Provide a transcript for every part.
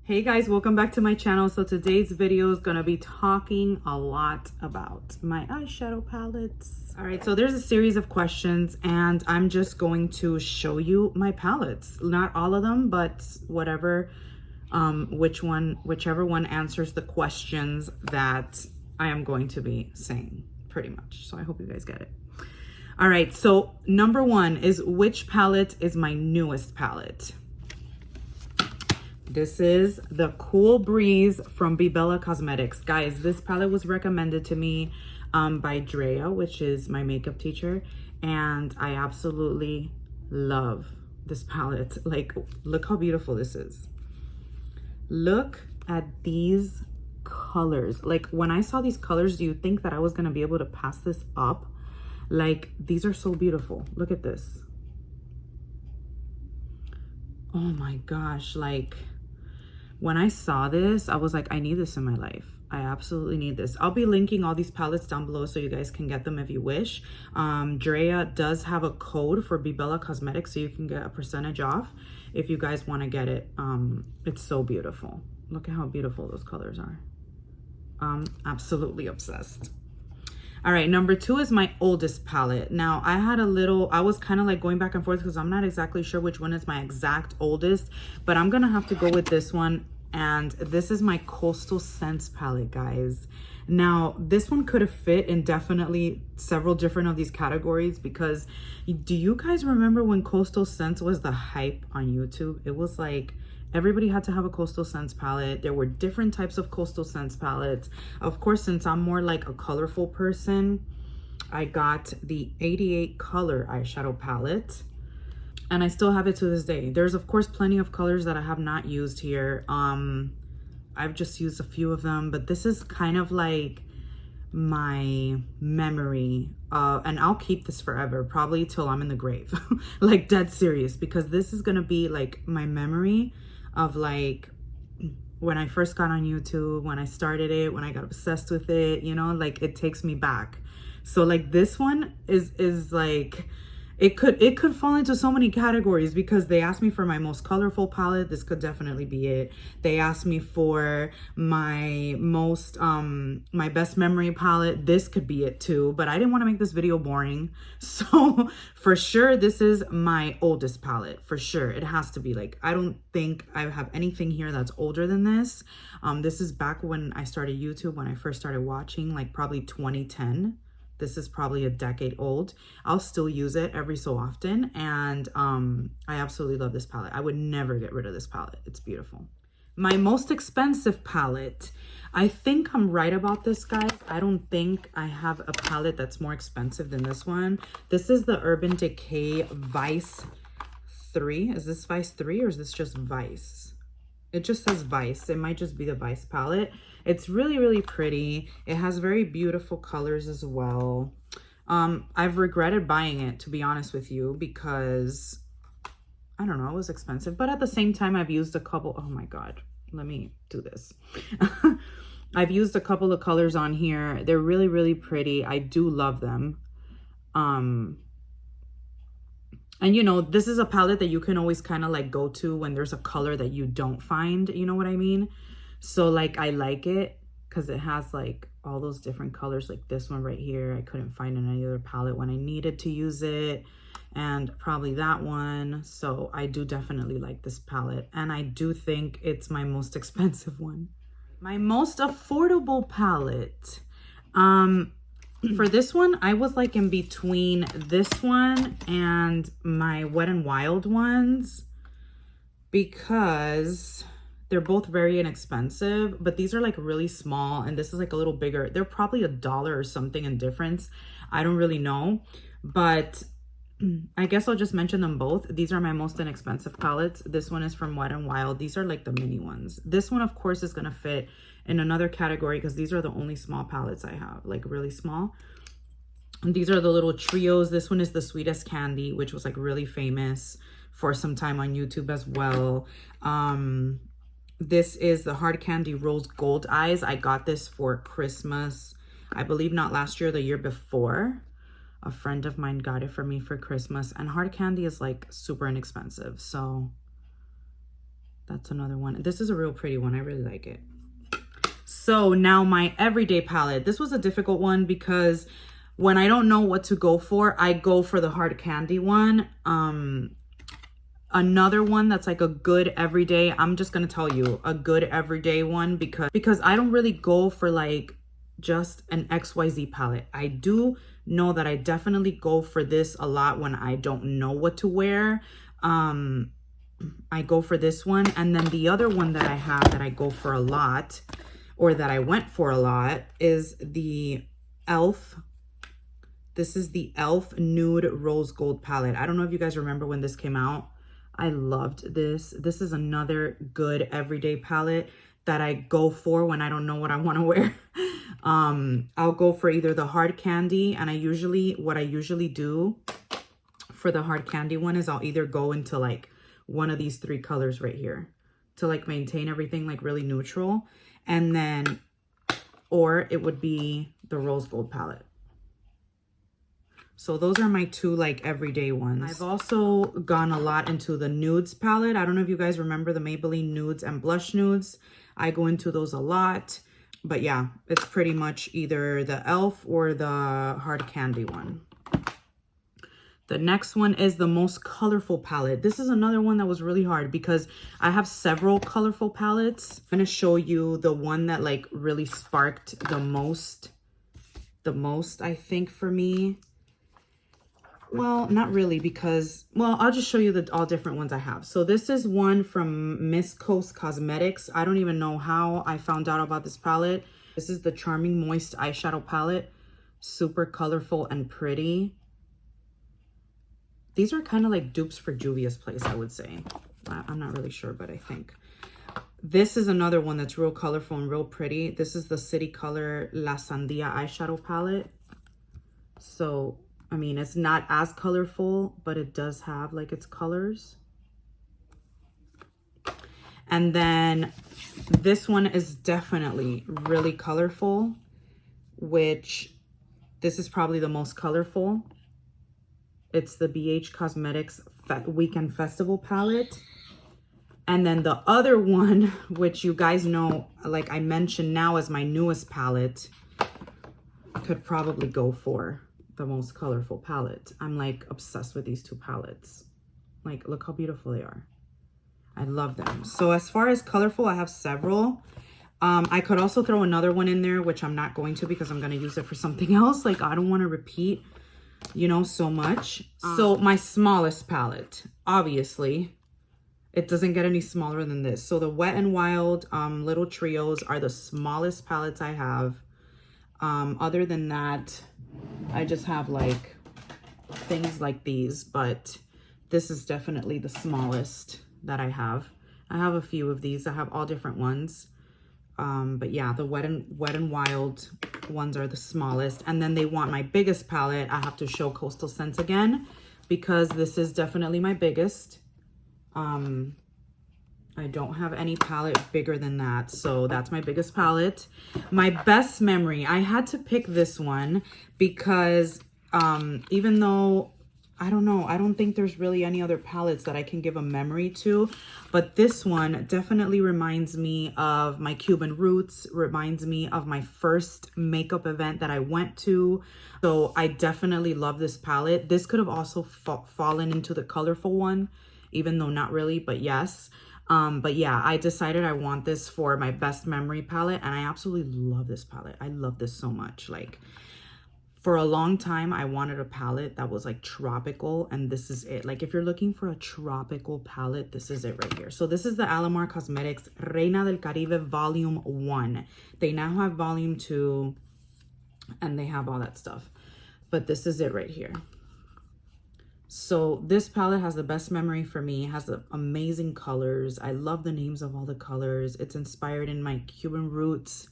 Hey guys, welcome back to my channel. So today's video is gonna be talking a lot about my eyeshadow palettes. All right, so there's a series of questions and I'm just going to show you my palettes. Not all of them, but whatever, whichever one answers the questions that I am going to be saying, pretty much. So I hope you guys get it. All right, so number one is, which palette is my newest palette? This is the Cool Breeze from Bella Cosmetics. Guys, this palette was recommended to me by Drea, which is my makeup teacher. And I absolutely love this palette. Like, look how beautiful this is. Look at these colors. Like, when I saw these colors, do you think that I was going to be able to pass this up? Like, these are so beautiful. Look at this. Oh my gosh, like, when I saw this, I was like, I need this in my life. I absolutely need this. I'll be linking all these palettes down below so you guys can get them if you wish. Drea does have a code for Bella Cosmetics, so you can get a percentage off if you guys want to get it. It's so beautiful. Look at how beautiful those colors are. I'm absolutely obsessed. All right, number two is my oldest palette. Now, I was kind of like going back and forth because I'm not exactly sure which one is my exact oldest, but I'm going to have to go with this one. And this is my Coastal Scents palette, guys. Now, this one could have fit in definitely several different of these categories because do you guys remember when Coastal Scents was the hype on YouTube? It was like, everybody had to have a Coastal Scents palette. There were different types of Coastal Scents palettes. Of course, since I'm more like a colorful person, I got the 88 color eyeshadow palette. And I still have it to this day. There's, of course, plenty of colors that I have not used here. I've just used a few of them. But this is kind of like my memory. And I'll keep this forever, probably till I'm in the grave. Like, dead serious. Because this is going to be like my memory of like when I first got on YouTube, when I started it, when I got obsessed with it, you know, like it takes me back. So like this one is like, it could fall into so many categories because they asked me for my most colorful palette. This could definitely be it. They asked me for my most, my best memory palette. This could be it too, but I didn't want to make this video boring. So for sure, this is my oldest palette for sure. It has to be. Like, I don't think I have anything here that's older than this. This is back when I started YouTube, when I first started watching, like probably 2010. This is probably a decade old. I'll still use it every so often. And I absolutely love this palette. I would never get rid of this palette. It's beautiful. My most expensive palette. I think I'm right about this, guys. I don't think I have a palette that's more expensive than this one. This is the Urban Decay Vice 3. Is this Vice 3 or is this just Vice? It just says Vice. It might just be the Vice palette. It's really, really pretty. It has very beautiful colors as well. I've regretted buying it, to be honest with you, because I don't know, it was expensive. But at the same time, I've used a couple. Oh my God, let me do this. I've used a couple of colors on here. They're really, really pretty. I do love them. And, you know, this is a palette that you can always kind of like go to when there's a color that you don't find, you know what I mean? So like, I like it because it has like all those different colors, like this one right here. I couldn't find in any other palette when I needed to use it, and probably that one. So I do definitely like this palette, and I do think it's my most expensive one. My most affordable palette. For this one, I was like in between this one and my Wet n Wild ones because they're both very inexpensive, but these are like really small and this is like a little bigger. They're probably $1 or something in difference. I don't really know, but I guess I'll just mention them both. These are my most inexpensive palettes. This one is from Wet n Wild. These are like the mini ones. This one, of course, is going to fit in another category because these are the only small palettes I have, like really small. And these are the little trios. This one is the Sweetest Candy, which was like really famous for some time on YouTube as well. This is the Hard Candy Rose Gold Eyes. I got this for Christmas, I believe not last year, the year before. A friend of mine got it for me for Christmas, and hard candy is like super inexpensive, so That's another one. This is a real pretty one. I really like it. So now my everyday palette. This was a difficult one because when I don't know what to go for, I go for the hard candy one. Another one that's like a good everyday, I'm just gonna tell you a good everyday one because I don't really go for like just an XYZ palette. I do know that I definitely go for this a lot when I don't know what to wear. I go for this one, and then the other one that I have that I go for a lot, or that I went for a lot, is the e.l.f. This is the e.l.f. Nude Rose Gold palette. I don't know if you guys remember when this came out. I loved this. This is another good everyday palette that I go for when I don't know what I want to wear. I'll go for either the hard candy, and what I usually do for the hard candy one is I'll either go into like one of these 3 colors right here to like maintain everything like really neutral. And then, or it would be the rose gold palette. So those are my 2 like everyday ones. I've also gone a lot into the nudes palette. I don't know if you guys remember the Maybelline nudes and blush nudes. I go into those a lot. But yeah, it's pretty much either the e.l.f. or the hard candy one. The next one is the most colorful palette. This is another one that was really hard because I have several colorful palettes. I'm gonna show you the one that like really sparked the most, I think, for me. Well, not really, because, well, I'll just show you the all different ones I have. So this is one from Miss Coast Cosmetics. I don't even know how I found out about this palette. This is the Charming Moist Eyeshadow Palette. Super colorful and pretty. These are kind of like dupes for Juvia's Place, I would say. I'm not really sure, but I think. This is another one that's real colorful and real pretty. This is the City Color La Sandia Eyeshadow Palette. So, I mean, it's not as colorful, but it does have like its colors. And then this one is definitely really colorful, which this is probably the most colorful. It's the BH Cosmetics Weekend Festival palette. And then the other one, which you guys know, like I mentioned now as my newest palette, could probably go for the most colorful palette. I'm like obsessed with these 2 palettes. Like, look how beautiful they are. I love them. So as far as colorful, I have several. I could also throw another one in there, which I'm not going to because I'm going to use it for something else. Like, I don't want to repeat, you know, so much. So my smallest palette, obviously, it doesn't get any smaller than this. So the Wet n Wild Little Trios are the smallest palettes I have. Other than that, I just have like things like these, but this is definitely the smallest that I have. I have a few of these. I have all different ones. But yeah, the Wet n Wild ones are the smallest. And then they want my biggest palette. I have to show Coastal Scents again because this is definitely my biggest. I don't have any palette bigger than that. So that's my biggest palette. My best memory, I had to pick this one because even though, I don't know, I don't think there's really any other palettes that I can give a memory to, but this one definitely reminds me of my Cuban roots, reminds me of my first makeup event that I went to. So I definitely love this palette. This could have also fallen into the colorful one, even though not really, but yes. But yeah, I decided I want this for my best memory palette, and I absolutely love this palette. I love this so much. Like, for a long time, I wanted a palette that was like tropical, and this is it. Like, if you're looking for a tropical palette, this is it right here. So this is the Alamar Cosmetics Reina del Caribe Volume 1. They now have Volume 2, and they have all that stuff. But this is it right here. So this palette has the best memory for me. It has the amazing colors. I love the names of all the colors. It's inspired in my Cuban roots,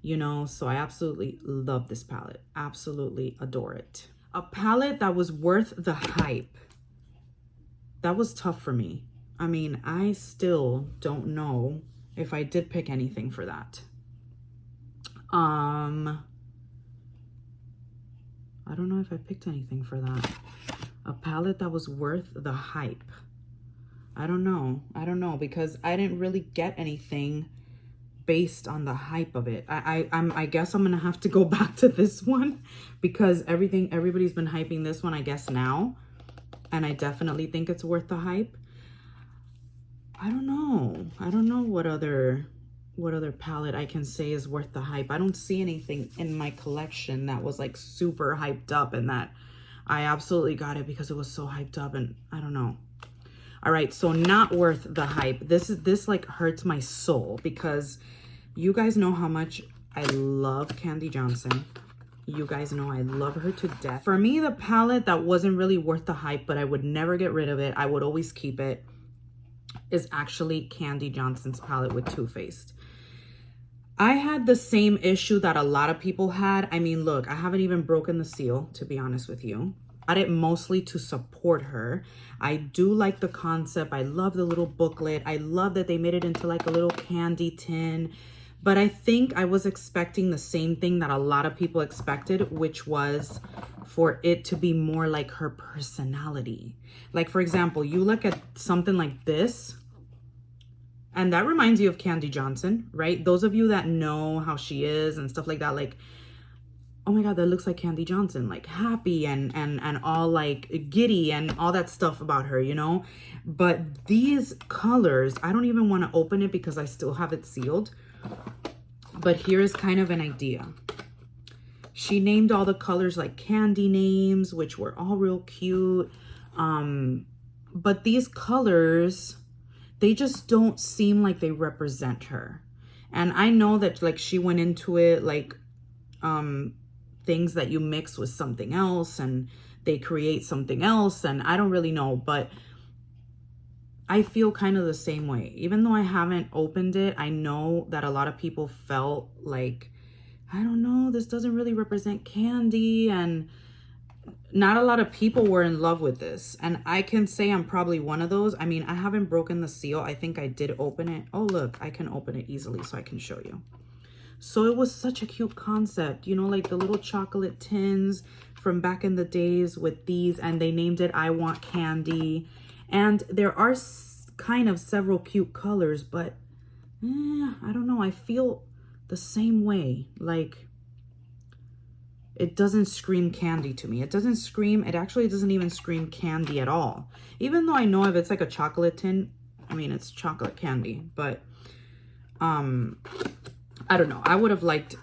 you know, so I absolutely love this palette. Absolutely adore it. A palette that was worth the hype. That was tough for me. I mean, I still don't know if I did pick anything for that. I don't know if I picked anything for that. A palette that was worth the hype. I don't know because I didn't really get anything based on the hype of it. I guess I'm gonna have to go back to this one because everybody's been hyping this one, I guess, now, and I definitely think it's worth the hype. I don't know what other palette I can say is worth the hype. I don't see anything in my collection that was like super hyped up and that I absolutely got it because it was so hyped up, and I don't know. All right, so not worth the hype. This like hurts my soul because you guys know how much I love Candy Johnson. You guys know I love her to death. For me, the palette that wasn't really worth the hype, but I would never get rid of it, I would always keep it, is actually Candy Johnson's palette with Too Faced. I had the same issue that a lot of people had. I mean, look, I haven't even broken the seal, to be honest with you. I did it mostly to support her. I do like the concept. I love the little booklet. I love that they made it into like a little candy tin. But I think I was expecting the same thing that a lot of people expected, which was for it to be more like her personality. Like, for example, you look at something like this, and that reminds you of Candy Johnson, right? Those of you that know how she is and stuff like that, like, oh my God, that looks like Candy Johnson, like happy and all like giddy and all that stuff about her, you know? But these colors, I don't even want to open it because I still have it sealed. But here's kind of an idea. She named all the colors like candy names, which were all real cute. But these colors, they just don't seem like they represent her. And I know that like she went into it like things that you mix with something else and they create something else, and I don't really know, but I feel kind of the same way. Even though I haven't opened it, I know that a lot of people felt like, I don't know, this doesn't really represent Candy, and not a lot of people were in love with this. And I can say I'm probably one of those. I mean, I haven't broken the seal. I think I did open it. Oh, look, I can open it easily so I can show you. So it was such a cute concept, you know, like the little chocolate tins from back in the days with these, and they named it I Want Candy. And there are kind of several cute colors, but I don't know. I feel the same way. Like, it doesn't scream candy to me. It actually doesn't even scream candy at all. Even though I know if it's like a chocolate tin, I mean, it's chocolate candy, but I don't know. I would have liked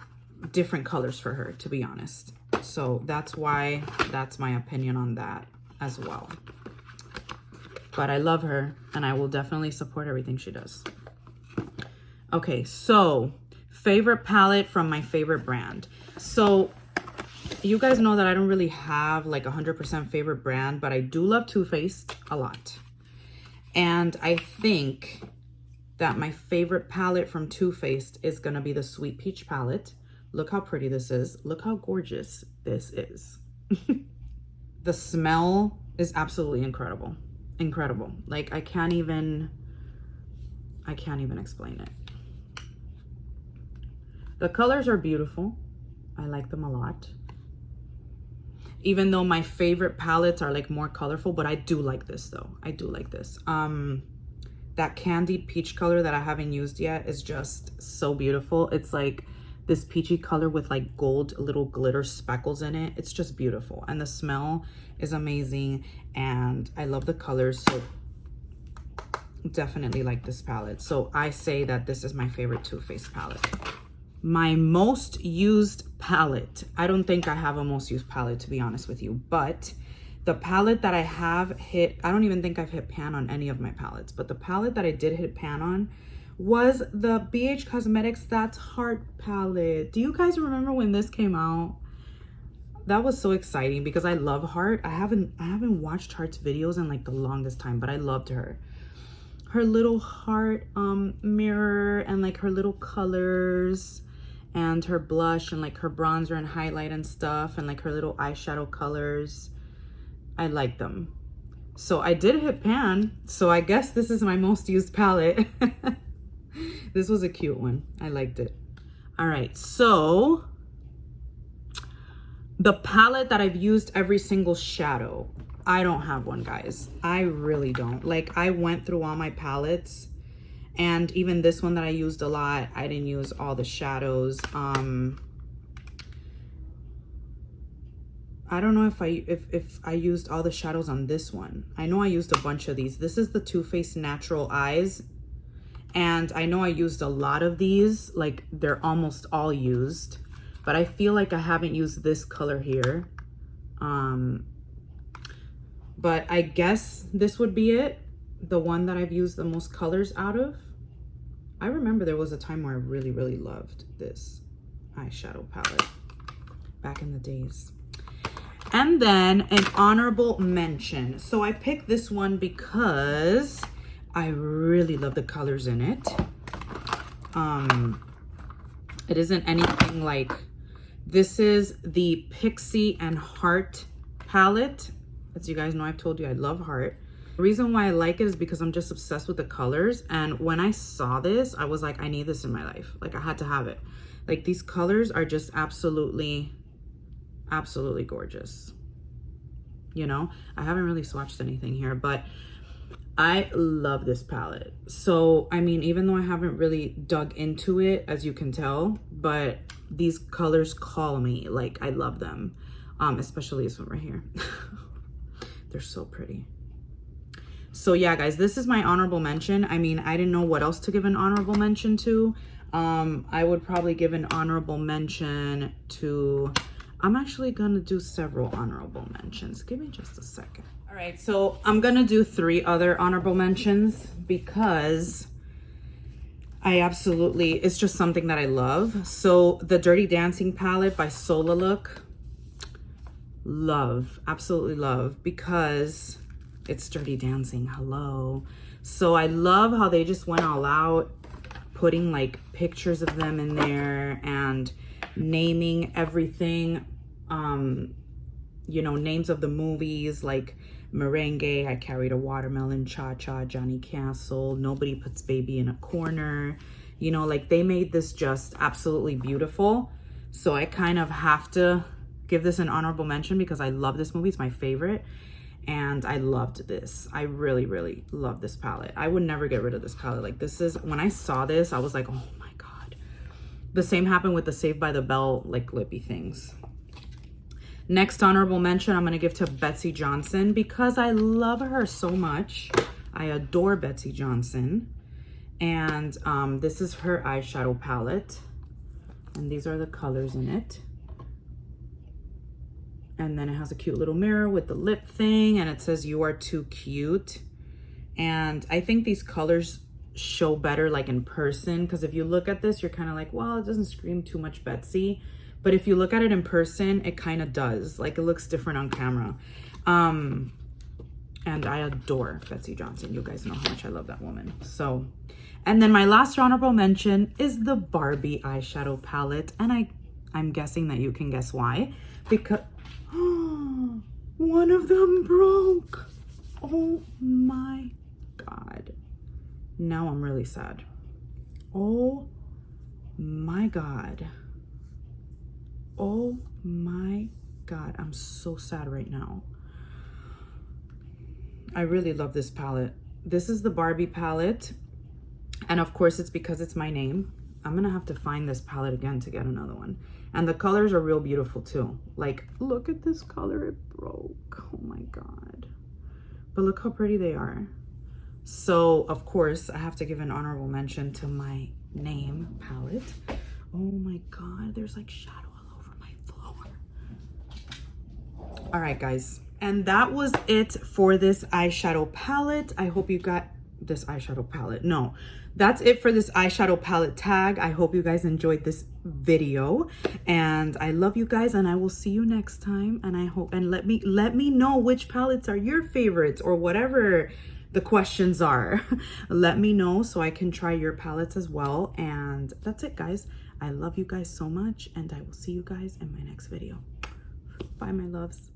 different colors for her, to be honest. So that's why that's my opinion on that as well. But I love her and I will definitely support everything she does. Okay, so favorite palette from my favorite brand. So you guys know that I don't really have like 100% favorite brand, but I do love Too Faced a lot. And I think that my favorite palette from Too Faced is gonna be the Sweet Peach palette. Look how pretty this is. Look how gorgeous this is. The smell is absolutely incredible. Incredible. Like, I can't even explain it. The colors are beautiful. I like them a lot. Even though my favorite palettes are like more colorful, but I do like this though. I do like this. That candied peach color that I haven't used yet is just so beautiful. It's like this peachy color with like gold little glitter speckles in it. It's just beautiful. And the smell is amazing. And I love the colors. So definitely like this palette. So I say that this is my favorite Too Faced palette. My most used palette. I don't think I have a most used palette, to be honest with you. But the palette that I have hit, I don't even think I've hit pan on any of my palettes, but the palette that I did hit pan on was the BH Cosmetics That's Heart palette. Do you guys remember when this came out? That was so exciting because I love Heart. I haven't watched Heart's videos in like the longest time, but I loved her. Her little heart mirror and like her little colors and her blush and like her bronzer and highlight and stuff and like her little eyeshadow colors. I like them. So I did hit pan. So I guess this is my most used palette. This was a cute one. I liked it. All right. So the palette that I've used every single shadow. I don't have one, guys. I really don't. Like, I went through all my palettes, and even this one that I used a lot, I didn't use all the shadows. I don't know if I used all the shadows on this one. I know I used a bunch of these. This is the Too Faced Natural Eyes. And I know I used a lot of these. Like, they're almost all used. But I feel like I haven't used this color here. But I guess this would be it. The one that I've used the most colors out of. I remember there was a time where I really, really loved this eyeshadow palette. Back in the days. And then an honorable mention. So I picked this one because I really love the colors in it. It isn't anything like, this is the Pixie and Heart palette. As you guys know, I've told you I love Heart. The reason why I like it is because I'm just obsessed with the colors. And when I saw this, I was like, I need this in my life. Like, I had to have it. Like, these colors are just absolutely gorgeous. You know, I haven't really swatched anything here, but I love this palette. So, I mean, even though I haven't really dug into it, as you can tell, but these colors call me. Like, I love them. Especially this one right here. They're so pretty. So yeah, guys, this is my honorable mention. I mean, I didn't know what else to give an honorable mention to. I would probably give an honorable mention to, I'm actually gonna do several honorable mentions. Give me just a second. All right, so I'm gonna do 3 other honorable mentions because I absolutely, it's just something that I love. So the Dirty Dancing palette by Sola Look, love, absolutely love, because it's Dirty Dancing, hello. So I love how they just went all out, putting like pictures of them in there and naming everything, you know, names of the movies like Merengue, I Carried a Watermelon, Cha-Cha, Johnny Castle, Nobody Puts Baby in a Corner. You know, like, they made this just absolutely beautiful. So I kind of have to give this an honorable mention because I love this movie. It's my favorite. And I loved this. I really, really love this palette. I would never get rid of this palette. Like, this is, when I saw this, I was like, oh my God. The same happened with the Saved by the Bell, like, lippy things. Next honorable mention I'm gonna give to Betsy Johnson because I love her so much. I adore Betsy Johnson. And this is her eyeshadow palette. And these are the colors in it. And then it has a cute little mirror with the lip thing, and it says, "You are too cute." And I think these colors show better like in person, because if you look at this, you're kind of like, well, it doesn't scream too much Betsy. But if you look at it in person, it kind of does. Like, it looks different on camera. And I adore Betsy Johnson. You guys know how much I love that woman. So, and then my last honorable mention is the Barbie eyeshadow palette. And I'm guessing that you can guess why. Because one of them broke. Oh my God. Now I'm really sad. Oh my God. Oh my God. I'm so sad right now. I really love this palette. This is the Barbie palette. And of course, it's because it's my name. I'm gonna have to find this palette again to get another one. And the colors are real beautiful too. Like, look at this color, it broke. Oh my God. But look how pretty they are. So of course, I have to give an honorable mention to my name palette. Oh my God, there's like shadow all over my floor. All right, guys. And that was it for this eyeshadow palette. I hope you got this eyeshadow palette. No, that's it for this eyeshadow palette tag. I hope you guys enjoyed this video, and I love you guys, and I will see you next time. And I hope, and let me know which palettes are your favorites, or whatever the questions are. Let me know so I can try your palettes as well. And that's it, guys. I love you guys so much, and I will see you guys in my next video. Bye, my loves.